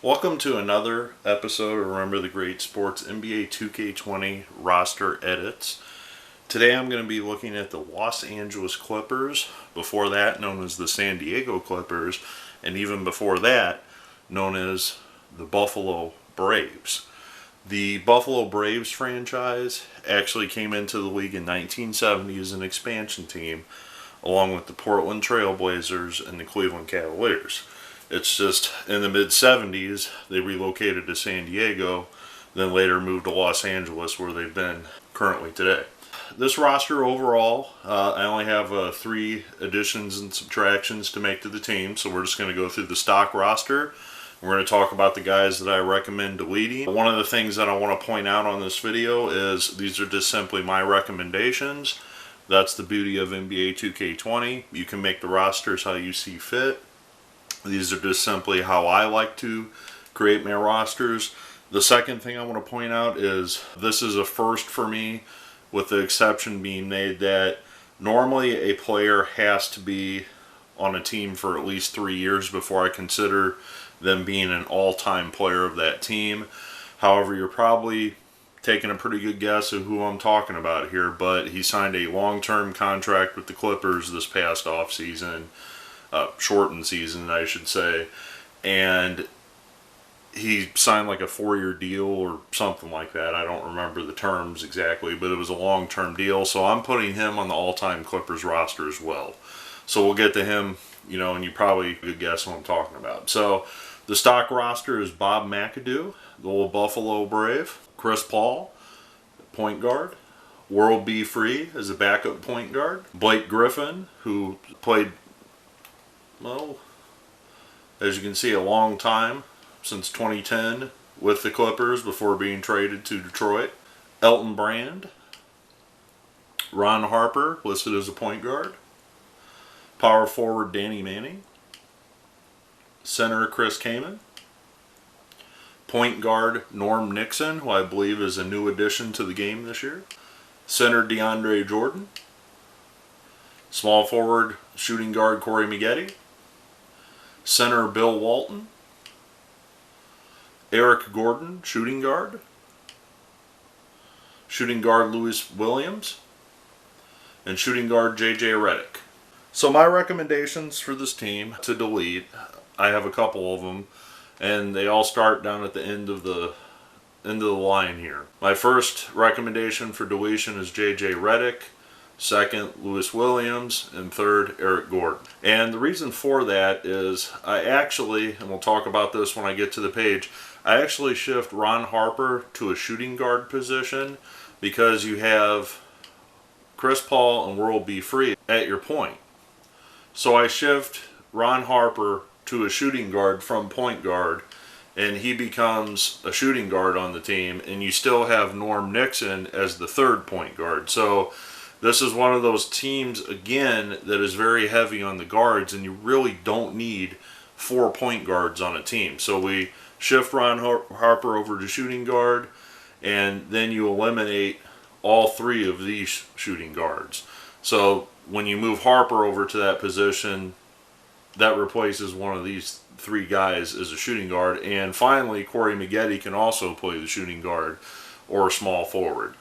Welcome to another episode of Remember the Great Sports NBA 2K20 roster edits. Today I'm going to be looking at the Los Angeles Clippers, before that known as the San Diego Clippers, and even before that known as the Buffalo Braves. The Buffalo Braves franchise actually came into the league in 1970 as an expansion team, along with the Portland Trail Blazers and the Cleveland Cavaliers. It's just in the mid-70s they relocated to San Diego, then later moved to Los Angeles where they've been currently today. This roster overall, I only have 3 additions and subtractions to make to the team, so we're just going to go through the stock roster. We're going to talk about the guys that I recommend deleting. One of the things that I want to point out on this video is these are just simply my recommendations. That's the beauty of NBA 2K20. You can make the rosters how you see fit. These are just simply how I like to create my rosters. The second thing I want to point out is this is a first for me, with the exception being made that normally a player has to be on a team for at least 3 years before I consider them being an all-time player of that team. However, you're probably taking a pretty good guess of who I'm talking about here, but he signed a long-term contract with the Clippers this past offseason. Shortened season, I should say, and he signed like a 4-year deal or something like that. I don't remember the terms exactly, but it was a long-term deal, so I'm putting him on the all-time Clippers roster as well. So we'll get to him, and you probably could guess what I'm talking about. So the stock roster is Bob McAdoo, the old Buffalo Brave, Chris Paul, point guard, World B. Free as a backup point guard, Blake Griffin, who played, well, as you can see, a long time, since 2010 with the Clippers before being traded to Detroit. Elton Brand, Ron Harper listed as a point guard, power forward Danny Manning, center Chris Kaman, point guard Norm Nixon, who I believe is a new addition to the game this year, center DeAndre Jordan, small forward shooting guard Corey Maggette, center Bill Walton, Eric Gordon, shooting guard Lewis Williams, and shooting guard J.J. Redick. So my recommendations for this team to delete, I have a couple of them, and they all start down at the end of the line here. My first recommendation for deletion is J.J. Redick. Second, Lewis Williams, and third, Eric Gordon. And the reason for that is I actually, and we'll talk about this when I get to the page, I actually shift Ron Harper to a shooting guard position because you have Chris Paul and World B. Free at your point. So I shift Ron Harper to a shooting guard from point guard, and he becomes a shooting guard on the team, and you still have Norm Nixon as the third point guard. So this is one of those teams, again, that is very heavy on the guards, and you really don't need 4 point guards on a team. So we shift Ron Harper over to shooting guard, and then you eliminate all 3 of these shooting guards. So when you move Harper over to that position, that replaces one of these 3 guys as a shooting guard. And finally, Corey Maggette can also play the shooting guard or small forward.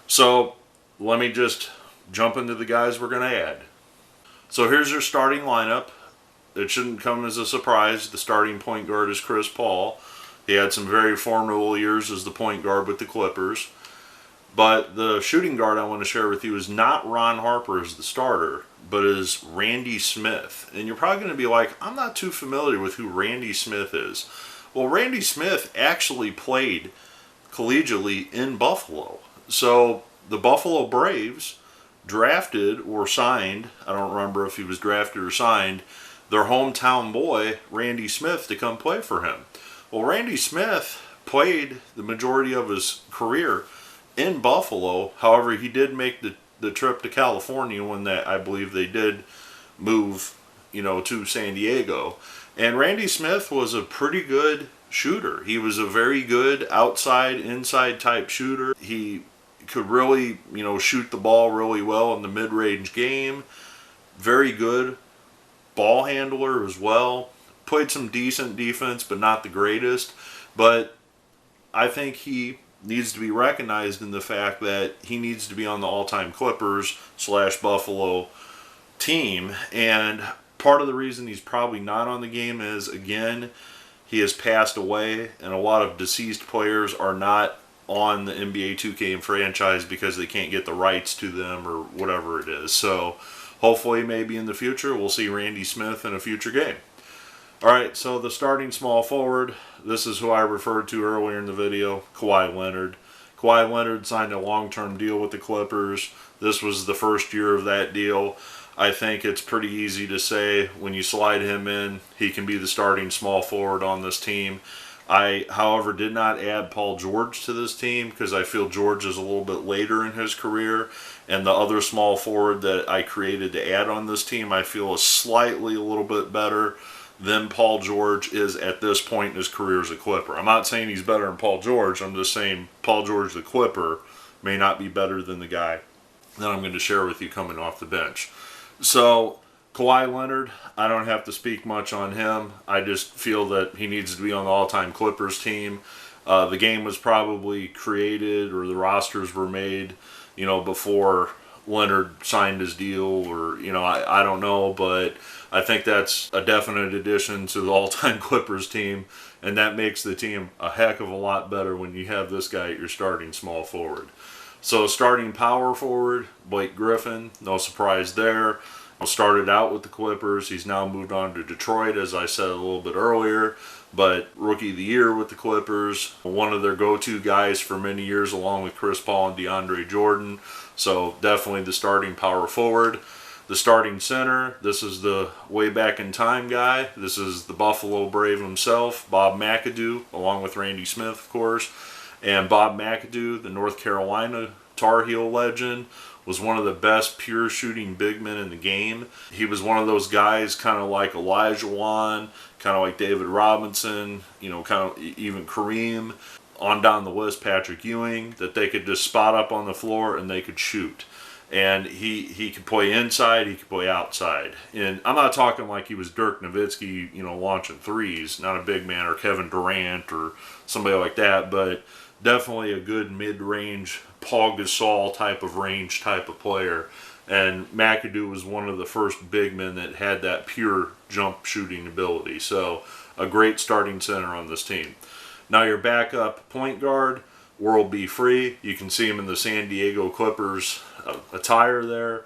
So let me just jump into the guys we're going to add. So here's your starting lineup. It shouldn't come as a surprise. The starting point guard is Chris Paul. He had some very formidable years as the point guard with the Clippers. But the shooting guard I want to share with you is not Ron Harper as the starter, but is Randy Smith. And you're probably going to be like, I'm not too familiar with who Randy Smith is. Well, Randy Smith actually played collegiately in Buffalo. So the Buffalo Braves drafted or signed, I don't remember if he was drafted or signed, their hometown boy, Randy Smith, to come play for him. Well, Randy Smith played the majority of his career in Buffalo. However, he did make the trip to California when I believe they did move, to San Diego. And Randy Smith was a pretty good shooter. He was a very good outside, inside type shooter. He could really, shoot the ball really well in the mid-range game. Very good ball handler as well. played some decent defense, but not the greatest. But I think he needs to be recognized in the fact that he needs to be on the all-time Clippers / Buffalo team. And part of the reason he's probably not on the game is, again, he has passed away, and a lot of deceased players are not on the NBA 2K franchise because they can't get the rights to them or whatever it is. So hopefully maybe in the future we'll see Randy Smith in a future game. Alright, so the starting small forward, this is who I referred to earlier in the video, Kawhi Leonard. Kawhi Leonard signed a long-term deal with the Clippers. This was the first year of that deal. I think it's pretty easy to say when you slide him in, he can be the starting small forward on this team. I, however, did not add Paul George to this team because I feel George is a little bit later in his career, and the other small forward that I created to add on this team I feel is slightly a little bit better than Paul George is at this point in his career as a Clipper. I'm not saying he's better than Paul George. I'm just saying Paul George, the Clipper, may not be better than the guy that I'm going to share with you coming off the bench. So Kawhi Leonard, I don't have to speak much on him. I just feel that he needs to be on the all-time Clippers team. The game was probably created, or the rosters were made, before Leonard signed his deal, or, I don't know, but I think that's a definite addition to the all-time Clippers team, and that makes the team a heck of a lot better when you have this guy at your starting small forward. So starting power forward, Blake Griffin, no surprise there. Started out with the Clippers. He's now moved on to Detroit, as I said a little bit earlier. But Rookie of the Year with the Clippers, one of their go-to guys for many years, along with Chris Paul and DeAndre Jordan. So definitely the starting power forward. The starting center, this is the way back in time guy. This is the Buffalo Brave himself, Bob McAdoo, along with Randy Smith, of course. And Bob McAdoo, the North Carolina Tar Heel legend, was one of the best pure shooting big men in the game. He was one of those guys kind of like Elijah Wan, kind of like David Robinson, kind of even Kareem, on down the list, Patrick Ewing, that they could just spot up on the floor and they could shoot. And he could play inside, he could play outside. And I'm not talking like he was Dirk Nowitzki, launching threes, not a big man, or Kevin Durant or somebody like that, but definitely a good mid-range Paul Gasol type of range type of player. And McAdoo was one of the first big men that had that pure jump shooting ability. So a great starting center on this team. Now your backup point guard, World B. Free. You can see him in the San Diego Clippers attire there.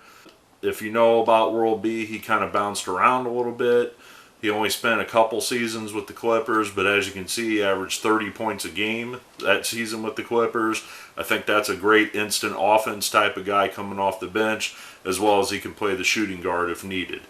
If you know about World B, he kind of bounced around a little bit. He only spent a couple seasons with the Clippers, but as you can see, he averaged 30 points a game that season with the Clippers. I think that's a great instant offense type of guy coming off the bench, as well as he can play the shooting guard if needed.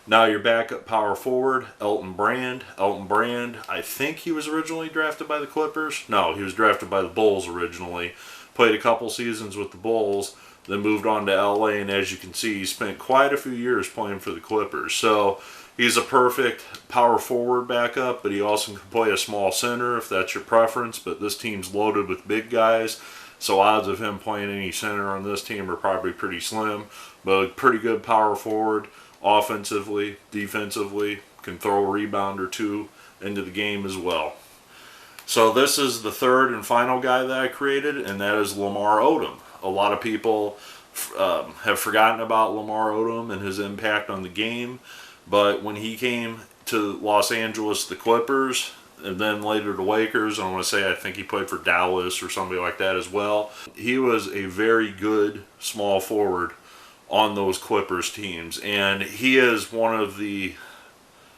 Now your backup power forward, Elton Brand. Elton Brand, I think he was originally drafted by the Clippers. No, he was drafted by the Bulls originally. Played a couple seasons with the Bulls, then moved on to LA, and as you can see, he spent quite a few years playing for the Clippers. So he's a perfect power forward backup, but he also can play a small center if that's your preference. But this team's loaded with big guys, so odds of him playing any center on this team are probably pretty slim. But a pretty good power forward, offensively, defensively, can throw a rebound or two into the game as well. So this is the third and final guy that I created, and that is Lamar Odom. A lot of people have forgotten about Lamar Odom and his impact on the game. But when he came to Los Angeles, the Clippers, and then later the Lakers, I want to say I think he played for Dallas or somebody like that as well. He was a very good small forward on those Clippers teams. And he is one of the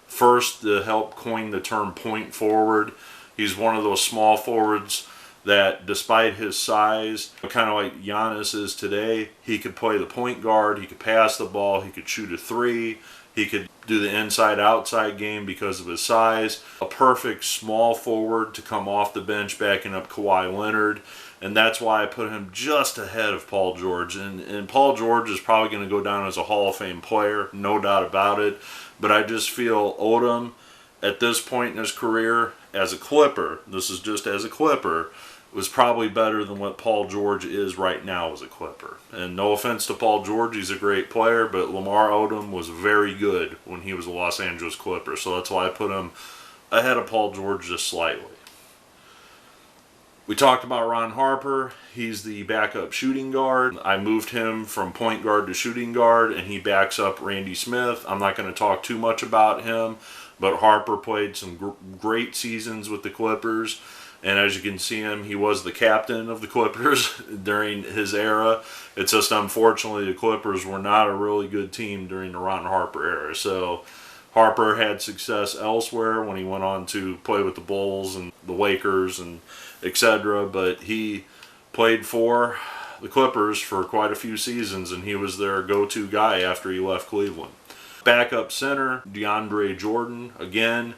first to help coin the term point forward. He's one of those small forwards that despite his size, kind of like Giannis is today, he could play the point guard, he could pass the ball, he could shoot a three, he could do the inside-outside game because of his size. A perfect small forward to come off the bench backing up Kawhi Leonard. And that's why I put him just ahead of Paul George. And Paul George is probably going to go down as a Hall of Fame player, no doubt about it. But I just feel Odom, at this point in his career, as a Clipper, this is just as a Clipper, was probably better than what Paul George is right now as a Clipper. And no offense to Paul George, he's a great player, but Lamar Odom was very good when he was a Los Angeles Clipper. So that's why I put him ahead of Paul George just slightly. We talked about Ron Harper. He's the backup shooting guard. I moved him from point guard to shooting guard, and he backs up Randy Smith. I'm not going to talk too much about him, but Harper played some great seasons with the Clippers. And as you can see him, he was the captain of the Clippers during his era. It's just unfortunately the Clippers were not a really good team during the Ron Harper era. So Harper had success elsewhere when he went on to play with the Bulls and the Lakers and etc. But he played for the Clippers for quite a few seasons, and he was their go-to guy after he left Cleveland. Backup center, DeAndre Jordan. Again,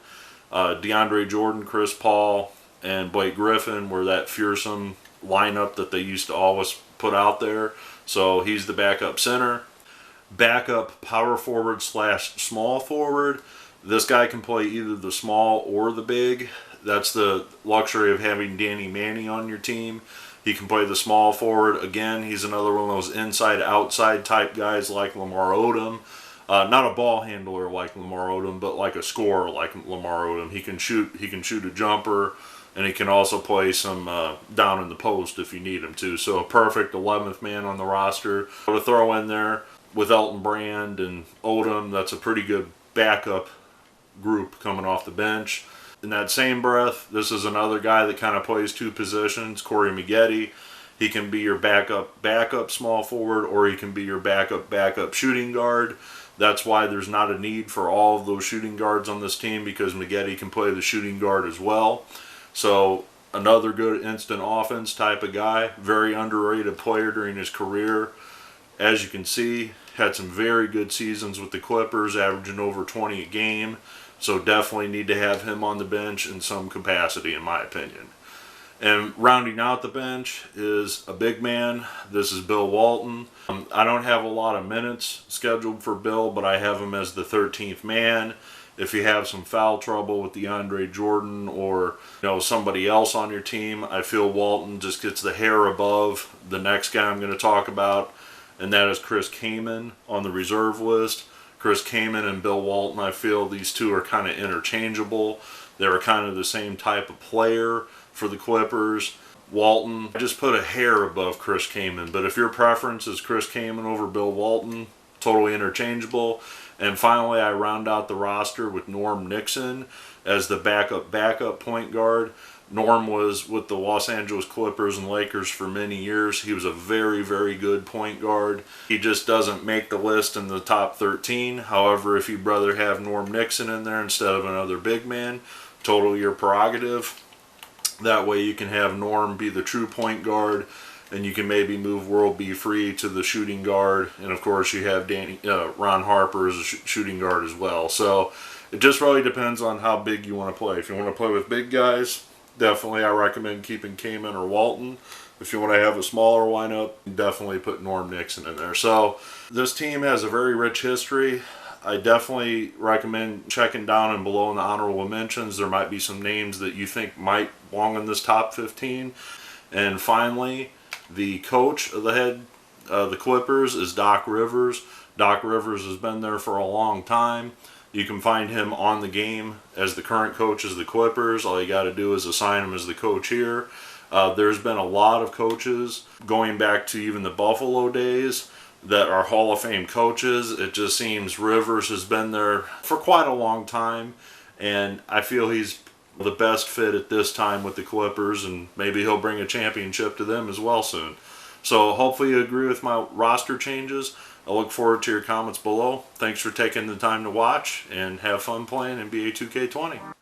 DeAndre Jordan, Chris Paul, and Blake Griffin were that fearsome lineup that they used to always put out there. So he's the backup center. Backup power forward / small forward. This guy can play either the small or the big. That's the luxury of having Danny Manny on your team. He can play the small forward. Again, he's another one of those inside-outside type guys like Lamar Odom. Not a ball handler like Lamar Odom, but like a scorer like Lamar Odom. He can shoot a jumper, and he can also play some down in the post if you need him to. So a perfect 11th man on the roster. To throw in there with Elton Brand and Odom, that's a pretty good backup group coming off the bench. In that same breath, this is another guy that kind of plays two positions, Corey Maggette. He can be your backup small forward, or he can be your backup shooting guard. That's why there's not a need for all of those shooting guards on this team, because Maggette can play the shooting guard as well. So another good instant offense type of guy, very underrated player during his career. As you can see, had some very good seasons with the Clippers, averaging over 20 a game. So definitely need to have him on the bench in some capacity, in my opinion. And rounding out the bench is a big man. This is Bill Walton. I don't have a lot of minutes scheduled for Bill, but I have him as the 13th man. If you have some foul trouble with DeAndre Jordan or somebody else on your team, I feel Walton just gets the hair above the next guy I'm going to talk about, and that is Chris Kaman on the reserve list. Chris Kaman and Bill Walton, I feel these two are kind of interchangeable. They were kind of the same type of player for the Clippers. Walton, I just put a hair above Chris Kaman, but if your preference is Chris Kaman over Bill Walton, totally interchangeable. And finally, I round out the roster with Norm Nixon as the backup point guard. Norm was with the Los Angeles Clippers and Lakers for many years. He was a very, very good point guard. He just doesn't make the list in the top 13. However, if you'd rather have Norm Nixon in there instead of another big man, totally your prerogative. That way you can have Norm be the true point guard, and you can maybe move World B. Free to the shooting guard. And of course you have Ron Harper as a shooting guard as well. So it just really depends on how big you want to play. If you want to play with big guys, definitely I recommend keeping Kaman or Walton. If you want to have a smaller lineup, definitely put Norm Nixon in there. So this team has a very rich history. I definitely recommend checking down and below in the honorable mentions. There might be some names that you think might belong in this top 15. And finally, the coach of the Clippers is Doc Rivers. Doc Rivers has been there for a long time. You can find him on the game as the current coach of the Clippers. All you got to do is assign him as the coach here. There's been a lot of coaches going back to even the Buffalo days that are Hall of Fame coaches. It just seems Rivers has been there for quite a long time, and I feel he's the best fit at this time with the Clippers, and maybe he'll bring a championship to them as well soon. So hopefully you agree with my roster changes. I look forward to your comments below. Thanks for taking the time to watch, and have fun playing NBA 2K20.